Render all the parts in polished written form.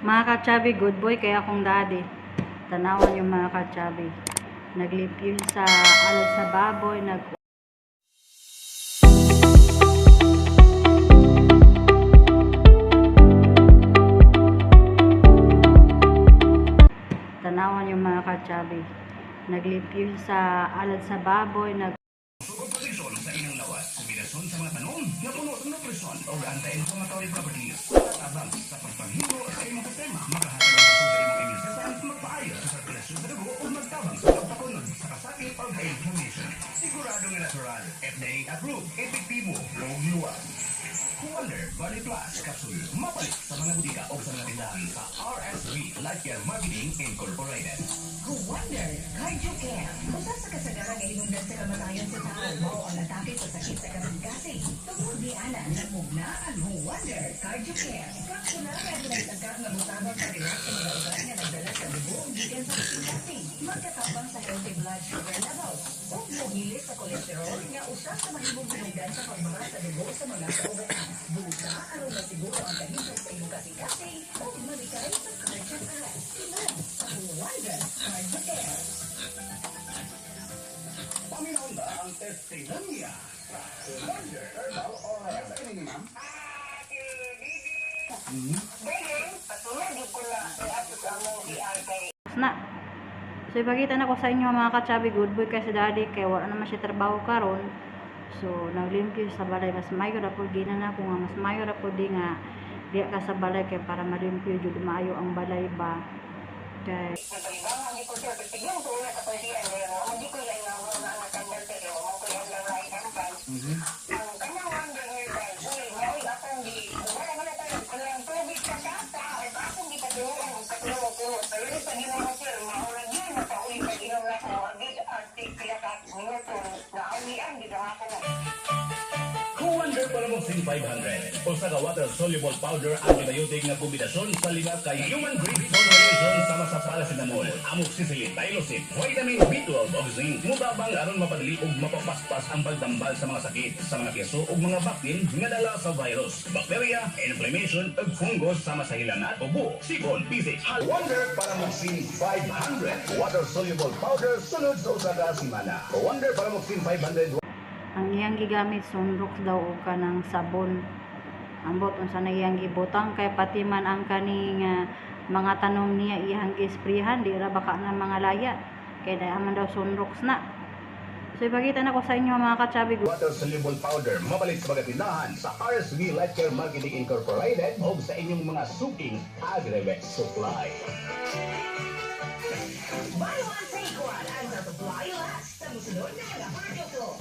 Mga kachabi, good boy kaya akong daddy. Tanawan yung mga kachabi. Naglip yun sa alad sa baboy, tanawan yung mga kachabi. Naglip yun sa alad sa baboy, Proteksyon sa inyong lawat, kombinasyon sa mga tanong, napuno ng nutrison o anti-inflammatory properties. Tabang sa pagpanghingo sa imong sistema, makahatag ang basog sa imong immune system, magpaayo sa sirkulasyon sa dugo o magtabang sa pagpakunod sa kasakit o inflammation. Sigurado nga natural, FDA approved, epektibo, o luwag. Wonder Body Plus Capsule, mapalit sa mga butika o sa mga tindahan sa RSV Life Care Marketing Incorporated. Wonder Cardio Care. Usa sa kasagaran nga hinungdan sa kamatayon sa tao mao ang atake sa sakit sa kasing-kasing. Tungod di ana namugna ang Wonder Cardio Care. Kapsula nga ginagtagkak nga butabang sa relax sa mga ugat nga nagdala sa dugo o gikan sa kasing-kasing. Magkatabang sa healthy blood sugar levels. Ug mobilis sa kolesterol nga usa sa mahimong hinungdan sa pagbaba sa dugo sa mga kaugat. Busa aron masiguro ang kahimtang sa imong kasing-kasing o malikay sa cardiac arrest. Sunod sa Wonder Cardio Care. Paminaw na ang testimonya sa Wonder Herbal Oil. Sa inyo, ma'am? na. So ipakita na ko sa inyo mga kachabi, good boy kasi daddy kay wala naman siya trabaho karon. So naglimpyo sa balay, mas mayo ra pud gina na ko nga mas mayo ra pud di nga diya ka sa balay kay para malimpyo jud maayo ang balay ba. Kay Wonder Paramoxin 500 o sa water-soluble powder antibiotic na kombinasyon sa lima kay human grade formulation sama sa paracetamol, amoxicillin, tylosin, vitamin B12 o zinc. Mutabang aron mapadali ug mapapaspas ang pagtambal sa mga sakit sa mga keso ug mga baktin nga dala sa virus, bacteria, inflammation ug fungus sama sa hilanat, ubo, sipon, pisik. Wonder Paramoxin 500 water-soluble powder sunod sa usa ka semana. Wonder Paramoxin 500 ang iyang gigamit sunrox daw og kanang sabon. Ambot unsa na iyang gibutang kay pati man ang kaning mga tanom niya iyang gisprehan di ra baka na mga laya kay dayaman daw sunrox na. So ipakita na ko sa inyo mga kachabi, water-soluble powder mabalit sa mga tindahan sa RSV Life Care Marketing Incorporated o sa inyong mga suking Agrivet Supply. Buy one, take one. Ang sa supply last. Sa musunod na mga produkto.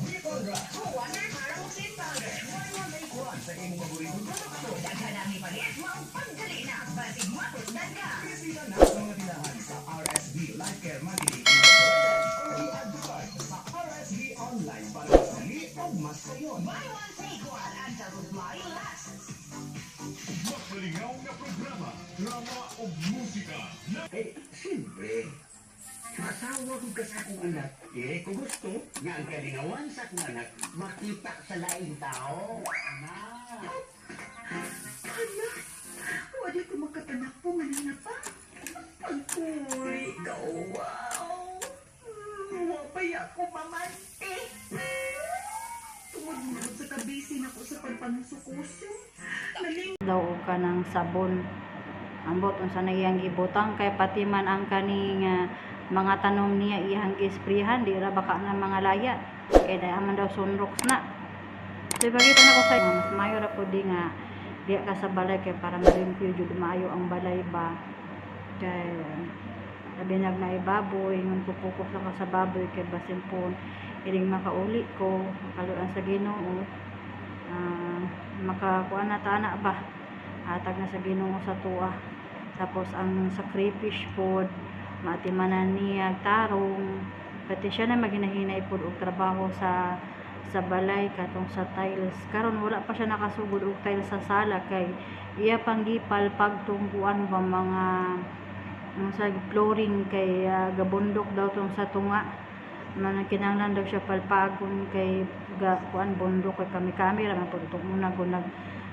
Wonder Paramoxin Powder. Buy one, take one sa inyong paboritong produkto. Daghan ang ipalit mo ang pagdali na. Basig matusdan ka. Bisita na sa mga tindahan sa RSV Life Care Marketing Incorporated o i-add to cart sa RSV Online para mas dali o mas kayon. Buy one, take one. Ang sa supply last. Mas malingaw na programa, drama o musika. Siyempre, masawa ko ka sa akong anak. Kung gusto, nga ang kalingawan sa akong anak, makita sa laing tao. Anak! Anak, wala ko makatanak po manina pa. Pagkuy, wow. Wapay ako mamante. Tumudmod sa kabisin ako sa pagpangusukusyo. Naling daw og kanang sabon. Ambot unsa na iyang gibutang kay pati man ang kaning mga tanom niya iyang gisprehan di ra baka na mga laya kay dayaman daw sunrox na. So ipakita na ko sa inyo mas mayo ra pud di nga diya ka sa balay kay para malimpyo jud maayo ang balay ba. Kay binag na ibaboy ngun pupukos lang ka sa baboy kay basin po iring makauli ko makaluan sa Ginoo. Makakuan na tana ba atag na sa Ginoo sa tuwa. Tapos ang sacrifice food maatimanan niya tarong pati siya na maginahinay pud og trabaho sa balay katong sa tiles karon wala pa siya nakasugod og tiles sa sala kay iya pang gipal pagtungkuan ba mga sa flooring kay gabundok daw tong sa tunga man kinahanglan daw siya palpagon kay kuan bundok kay kami ra man pud muna ko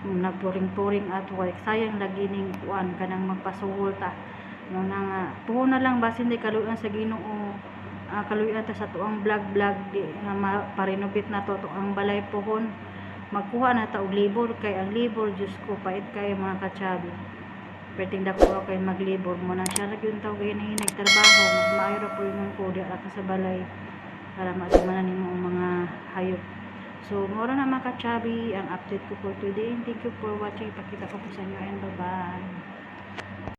nagpuring-puring at work. Sayang lagi ning kuan kanang magpasuhol ta. No nga puho na lang basin di kaluyan sa Ginoo. Kaluyan ta sa tuang vlog di nga parinobit na to ang balay pohon. Magkuha na ta og libor kay ang libor Diyos ko pait kay mga katsabi. Pwedeng dako kay maglibor mo nang siya gyud taw kay nagtrabaho magmaayro po yung ko di sa balay para matumanan nimo ang mga hayop. So, mura na mga katsabi ang update ko for today. Thank you for watching. Ipakita ko po sa inyo and bye-bye.